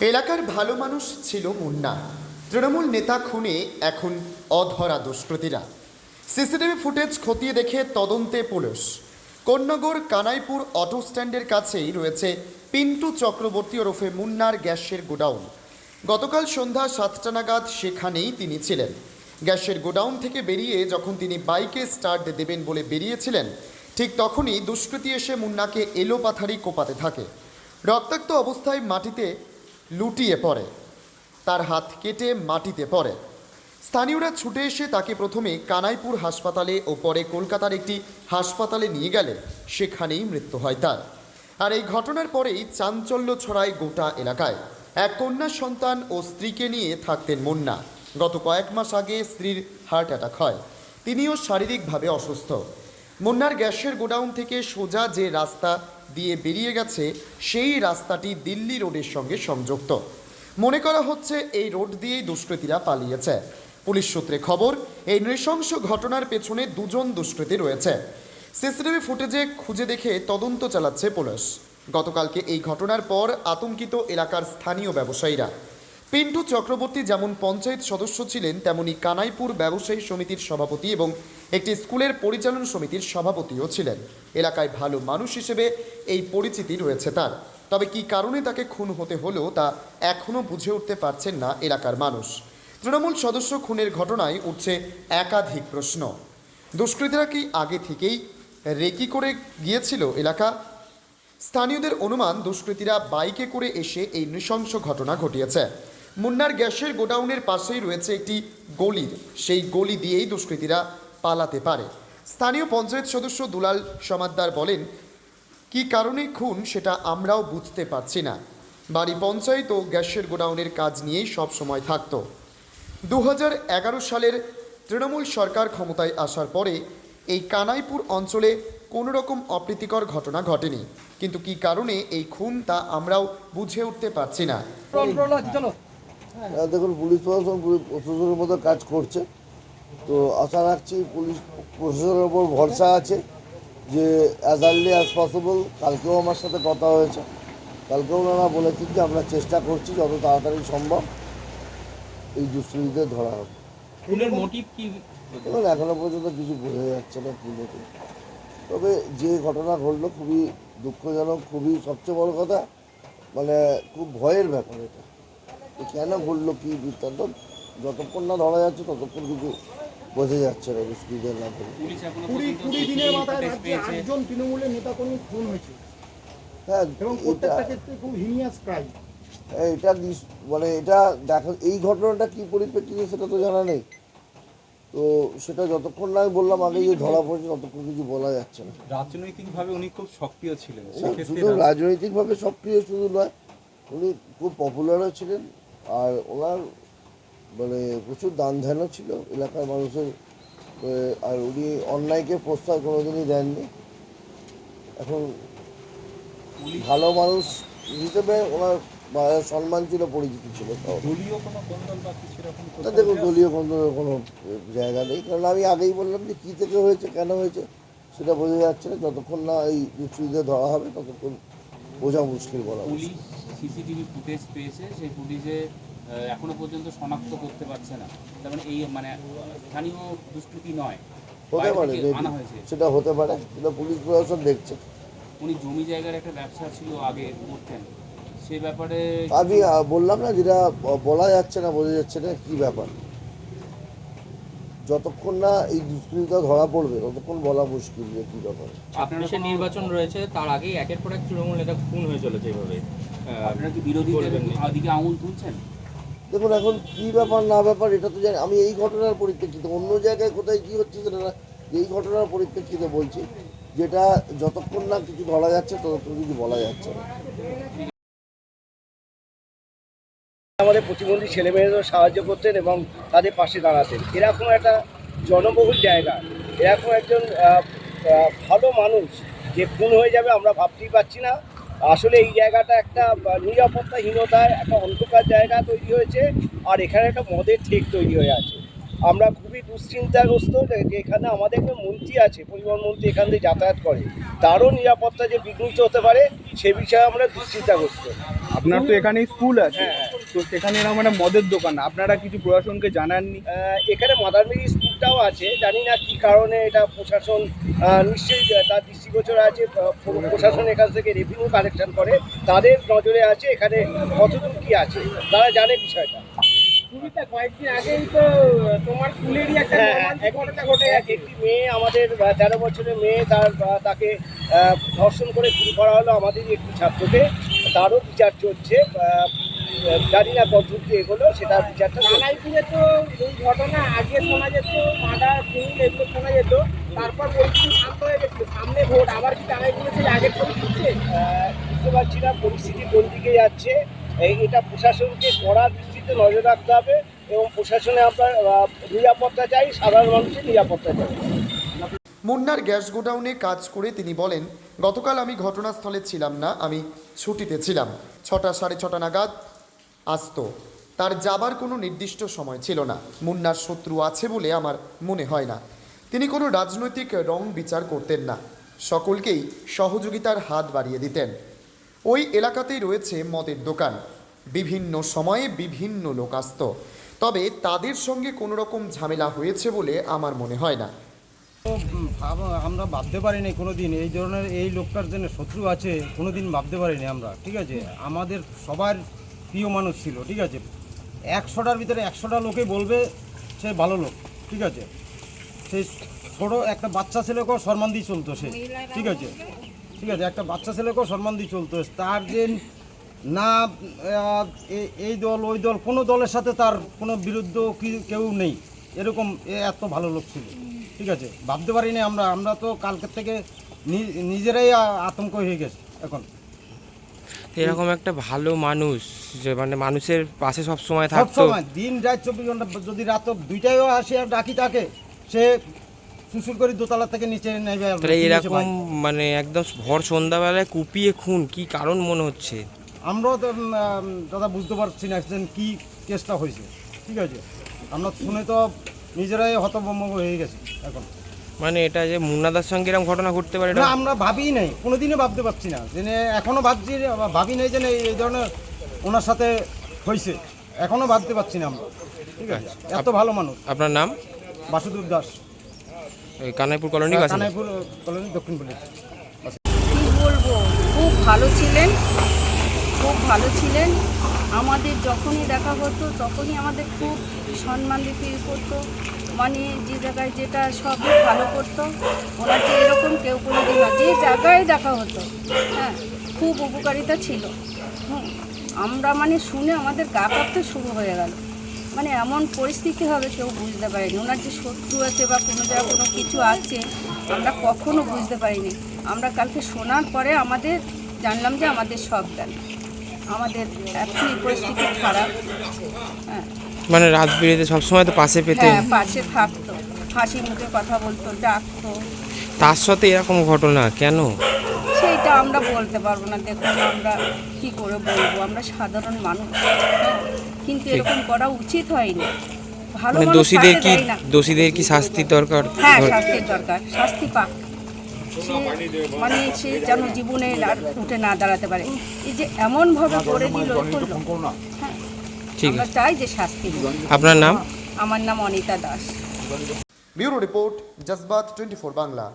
এলাকার ভালো মানুষ ছিল মুন্না। তৃণমূল নেতা খুনে এখন অধরা দুষ্কৃতীরা। সিসিটিভি ফুটেজ খতিয়ে দেখে তদন্তে পুলিশ। কোন্নগর কানাইপুর অটো স্ট্যান্ডের কাছেই রয়েছে পিন্টু চক্রবর্তী ওরফে মুন্নার গ্যাসের গোডাউন। গতকাল সন্ধ্যা 7টা নাগাদ সেখানেই তিনি ছিলেন। গ্যাসের গোডাউন থেকে বেরিয়ে যখন তিনি বাইকে স্টার্ট দেবেন বলে বেরিয়েছিলেন, ঠিক তখনই দুষ্কৃতী এসে মুন্নাকে এলোপাথারি কোপাতে থাকে। রক্তাক্ত অবস্থায় মাটিতে লুটিয়ে পড়ে, তার হাত কেটে মাটিতে পড়ে। স্থানীয়রা ছুটে এসে তাকে প্রথমে কানাইপুর হাসপাতালে ও পরে কলকাতার একটি হাসপাতালে নিয়ে গেলে সেখানেই মৃত্যু হয় তার। আর এই ঘটনার পরেই চাঞ্চল্য ছড়ায় গোটা এলাকায়। এক কন্যা সন্তান ও স্ত্রীকে নিয়ে থাকতেন মুন্না। গত কয়েক মাস আগে স্ত্রীর হার্ট অ্যাটাক হয়, তিনিও শারীরিকভাবে অসুস্থ। মুন্নার গ্যাসের গোডাউন থেকে সোজা যে রাস্তা দিয়ে বেরিয়ে গেছে, সেই রাস্তাটি দিল্লি রোডের সঙ্গে সংযুক্ত। মনে করা হচ্ছে এই রোড দিয়েই দুষ্কৃতীরা পালিয়েছে। পুলিশ সূত্রে খবর, এই নৃশংস ঘটনার পেছনে দুজন দুষ্কৃতী রয়েছে। সিসিটিভি ফুটেজে খুঁজে দেখে তদন্ত চালাচ্ছে পুলিশ। গতকালকে এই ঘটনার পর আতঙ্কিত এলাকার স্থানীয় ব্যবসায়ীরা। পিন্টু চক্রবর্তী যেমন পঞ্চায়েত সদস্য ছিলেন, তেমনি কানাইপুর ব্যবসায়ী সমিতির সভাপতি এবং একটি স্কুলের পরিচালন সমিতির সভাপতিও ছিলেন। এলাকায় ভালো মানুষ হিসেবে এই পরিচিতি রয়েছে তার। তবে কী কারণে তাকে খুন হতে হলো তা এখনও বুঝে উঠতে পারছেন না এলাকার মানুষ। তৃণমূল সদস্য খুনের ঘটনায় উঠছে একাধিক প্রশ্ন। দুষ্কৃতীরা কি আগে থেকেই রেকি করে গিয়েছিল এলাকা? স্থানীয়দের অনুমান, দুষ্কৃতীরা বাইকে করে এসে এই নৃশংস ঘটনা ঘটিয়েছে। মুন্নার গ্যাসের গোডাউনের পাশেই রয়েছে একটি গলি, সেই গলি দিয়েই দুষ্কৃতীরা পালাতে পারে। স্থানীয় পঞ্চায়েত সদস্য দুলাল সমাদ্দার বলেন, কী কারণে খুন সেটা আমরাও বুঝতে পারছি না। বাড়ি পঞ্চায়েত ও গ্যাসের গোডাউনের কাজ নিয়েই সব সময় থাকত। 2011 সালের তৃণমূল সরকার ক্ষমতায় আসার পরে এই কানাইপুর অঞ্চলে কোনো রকম অপ্রীতিকর ঘটনা ঘটেনি, কিন্তু কী কারণে এই খুন তা আমরাও বুঝে উঠতে পারছি না। দেখুন, পুলিশ প্রশাসনের মতো কাজ করছে, তো আশা রাখছি পুলিশ প্রশাসনের ওপর ভরসা আছে যে অ্যাজ আর্লি অ্যাজ পসিবল। কালকেও আমার সাথে কথা হয়েছে, কালকেও ওনারা বলেছেন যে আমরা চেষ্টা করছি যত তাড়াতাড়ি সম্ভব এই দুষ্কৃতীদের ধরা হবে। খুনের মোটিভ কি? এবং এখনো পর্যন্ত কিছু বোঝা যাচ্ছে না কি মোটিভ। তবে যে ঘটনা ঘটলো খুবই দুঃখজনক, খুবই সবচেয়ে বড় কথা মানে খুব ভয়ের ব্যাপার। এটা কেন ঘটলো, কি বৃত্তান্ত, যতক্ষণ না ধরা যাচ্ছে ততক্ষণ কিছু বোঝা যাচ্ছে না দুষ্কৃতীদের নাম। 20 দিনের মাথায় রাজ্যে 8 জন তৃণমূলের নেতাকর্মী খুন হয়েছে। হ্যাঁ, এবং প্রত্যেকটা ক্ষেত্রে খুব হিনিয়াস ক্রাইম। এটা মানে এটা দেখো, এই ঘটনাটা কি পরিপ্রেক্ষিতে সেটা তো জানা নেই, তো সেটা যতক্ষণ না আমি বললাম আগে যে ধরা পড়ছে ততক্ষণ কিছু বলা যাচ্ছে না। রাজনৈতিকভাবে উনি খুব সক্রিয় ছিলেন, শুধু রাজনৈতিকভাবে সক্রিয় শুধু নয়, উনি খুব পপুলারও ছিলেন, আর ওনার মানে প্রচুর দান ধ্যানও ছিল এলাকার মানুষের। আর উনি অন্যায়কে প্রশ্রয় কোনোদিনই দেননি। এখন ভালো মানুষ হিসেবে ওনার সম্মান ছিল, পরিচিতি ছিল। দেখুন, দলীয় কোনো জায়গা নেই, কারণ আমি আগেই বললাম যে কী থেকে হয়েছে, কেন হয়েছে সেটা বোঝা যাচ্ছে না। যতক্ষণ না এই দুষ্কৃতীদের ধরা হবে ততক্ষণ বোঝা মুশকিল বলা। পুলিশ সিসিটিভি ফুটেজ পেয়েছে, সেই ফুটেজে এখনো পর্যন্ত শনাক্ত করতে পারছে না। তার মানে এই মানে স্থানীয় দুষ্কৃতি নয়, হতে পারে, সেটা হতে পারে, সেটা পুলিশ প্রশাসন দেখছে। উনি জমি জায়গার একটা ব্যবসা ছিল আগে করতেন, সেই ব্যাপারে আমি বললাম না, যেটা বলা যাচ্ছে না, বোঝা যাচ্ছে না কী ব্যাপার। যতক্ষণ না এই দুষ্কৃতিটা ধরা পড়বে ততক্ষণ বলা মুশকিল যে কী ব্যাপার। আপনার নির্বাচন রয়েছে, তার আগেই একের পর এক তৃণমূল নেতা খুন হয়ে চলেছে এইভাবে। আপনারা কি বিরোধীদের দিকে আঙুল তুলছেন? দেখুন, এখন কী ব্যাপার না ব্যাপার এটা তো জানি। আমি এই ঘটনার পরিপ্রেক্ষিতে, অন্য জায়গায় কোথায় কী হচ্ছে সেটা না, এই ঘটনার পরিপ্রেক্ষিতে বলছি, যেটা যতক্ষণ না কিছু ধরা যাচ্ছে ততক্ষণ কিছু বলা যাচ্ছে না। আমাদের প্রতিবন্ধী ছেলেমেয়েদেরও সাহায্য করতেন এবং তাদের পাশে দাঁড়াতেন। এরকম একটা জনবহুল জায়গা, এরকম একজন ভালো মানুষ যে খুন হয়ে যাবে আমরা ভাবতেই পারছি না। আসলে এই জায়গাটা একটা নিরাপত্তাহীনতার একটা অন্ধকার জায়গা তৈরি হয়েছে, আর এখানে একটা মদের ঠেক তৈরি হয়ে আছে। আমরা খুবই দুশ্চিন্তাগ্রস্ত যে এখানে আমাদের একটা মন্ত্রী আছে, পরিবহন মন্ত্রী এখান থেকে যাতায়াত করে, তারও নিরাপত্তা যে বিঘ্নিত হতে পারে সে বিষয়ে আমরা দুশ্চিন্তাগ্রস্ত। আপনার তো এখানে স্কুল আছে, তো সেখানে এরকম একটা মদের দোকান, আপনারা কিছু প্রশাসনকে জানাননি? এখানে মাদারমেরি স্কুলটাও আছে, জানি না কি কারণে এটা প্রশাসন নিশ্চয়ই তার দৃষ্টিগোচর আছে। প্রশাসন এখান থেকে রেভিনিউ কালেকশন করে, তাদের নজরে আছে এখানে কতদূর কি আছে, তারা জানে বিষয়টা। কয়েকদিন আগেই তো তোমার স্কুলেরই একটা ঘটনা ঘটে গেছে। একটি মেয়ে, আমাদের 13 বছরের মেয়ে, তাকে ধর্ষণ করে খুন করা হলো আমাদেরই একটি ছাত্রকে, তারও বিচার চলছে। জানি না কতদূর কি এগোলো, সেটা বিচারটা চলছে। কানাইপুরে তো এই ঘটনা আগে শোনা যেত, মার্ডার খুন এগুলো শোনা যেত, তারপর পরিস্থিতি শান্ত হয়ে গেছিল, সামনে ভোট, আবার কি কানাইপুরে সেই আগের পরিস্থিতি? বুঝতে পারছি না পরিস্থিতি কোন দিকে যাচ্ছে। এটা প্রশাসনকে কড়া দৃষ্টিতে নজর রাখতে হবে এবং প্রশাসনে আমরা নিরাপত্তা চাই, সাধারণ মানুষের নিরাপত্তা চাই। মুন্নার গ্যাস গোডাউনে কাজ করে তিনি বলেন, গতকাল আমি ঘটনাস্থলে ছিলাম না, আমি ছুটিতে ছিলাম। 6টা 6:30 নাগাদ আসতো। তার যাবার কোনো নির্দিষ্ট সময় ছিল না। মুন্নার শত্রু আছে বলে আমার মনে হয় না। তিনি কোনো রাজনৈতিক রং বিচার করতেন না, সকলকেই সহযোগিতার হাত বাড়িয়ে দিতেন। ওই এলাকাতেই রয়েছে মদের দোকান, বিভিন্ন সময়ে বিভিন্ন লোক আসত, তবে তাদের সঙ্গে কোনো রকম ঝামেলা হয়েছে বলে আমার মনে হয় না। আমরা ভাবতে পারিনি কোনো দিন এই ধরনের এই লোকটার জন্য শত্রু আছে, কোনো দিন ভাবতে পারিনি আমরা। ঠিক আছে, আমাদের সবার প্রিয় মানুষ ছিল। ঠিক আছে, 100টার ভিতরে 100টা লোকে বলবে সে ভালো লোক। ঠিক আছে, সে ছোটো একটা বাচ্চা ছেলেকেও সম্মান দিয়ে চলতো সে। ঠিক আছে, ঠিক আছে, একটা বাচ্চা ছেলেকেও সম্মান দিয়ে চলতো। তার যে না এই দল ওই দল, কোনো দলের সাথে তার কোনো বিরুদ্ধ কেউ নেই, এরকম এত ভালো লোক ছিল। ঠিক আছে, ভাবতে পারিনি আমরা তো কালকের থেকে নিজেরাই আতঙ্ক হয়ে গেছে এখন। এরকম একটা ভালো মানুষ যে মানে মানুষের পাশে সব সময় থাকতো, সবসময় দিন রাত 24 ঘন্টা, যদি রাত 2টায়ও আসে আর ডাকি তাকে, সে সুসুর করে দোতলা থেকে নিচে নেবে। তাহলে এরকম মানে একদম ভর সন্ধ্যাবেলায় কুপিয়ে খুন, কি কারণ মনে হচ্ছে? আমরাও তো দাদা বুঝতে পারছি না কি কেসটা হয়েছে। ঠিক আছে, আমরা শুনে তো নিজেরাই হতভম্ব হয়ে গেছি এখন। মানে এটা যে মুন্নাদার সঙ্গে এরকম ঘটনা ঘটতে পারে না, এটা আমরা ভাবিই নাই, কোনোদিনও ভাবতে পারছি না, যে এখনও ভাবি নাই যে এই ধরনের ওনার সাথে হয়েছে, এখনও ভাবতে পারছি না আমরা। ঠিক আছে, এত ভালো মানুষ। আপনার নাম? বাসুদেব দাস, এই কানাইপুর কলোনি কাছে? কানাইপুর কলোনি, দক্ষিণ পুলিশ। কি বলবো, খুব ভালো ছিলেন, খুব ভালো ছিলেন। আমাদের যখনই দেখা হতো তখনই আমাদের খুব সম্মান দিতে করতো, মানে যে জায়গায় যেটা সবই ভালো করতো। ওনার যে এরকম কেউ কোনো দিন না, যে জায়গায় দেখা হতো, হ্যাঁ, খুব উপকারিতা ছিল। আমরা মানে শুনে আমাদের গা কাঁপতে শুরু হয়ে গেল, মানে এমন পরিস্থিতি হবে কেউ বুঝতে পারেনি। ওনার যে শত্রু আছে বা কোনো জায়গায় কোনো কিছু আছে আমরা কখনো বুঝতে পারিনি। আমরা কালকে শোনার পরে আমাদের জানলাম যে আমাদের সব গেল, আমাদের এখনই পরিস্থিতি খারাপ। হ্যাঁ, মানে রাত বিরেতে সবসময় তো পাশে পেতে? হ্যাঁ, পাশে থাকতো, হাসি মুখে কথা বলতো, ডাকতো। তার সাথে এরকম ঘটনা কেন, সেইটা আমরা বলতে পারবো না। দেখুন, আমরা কি করে বলবো, আমরা সাধারণ মানুষ, হ্যাঁ, কিন্তু এরকম করা উচিত হয়নি। ভালো মানে মানুষ দোষীদের থাকতে কি দেয় না। দোষীদের কি শাস্তির দরকার? হ্যাঁ, শাস্তির দরকার, শাস্তি পাক। সে মানে সে যেন জীবনে আর উঠে না দাঁড়াতে পারে। এই যে এমনভাবে করে দিল, হ্যাঁ, ঠিক আমরা আছে। চাই যে শাস্তি দিন। আপনার নাম? আমার নাম অনিতা দাস। Bureau report, জজবাত 24 Bangla.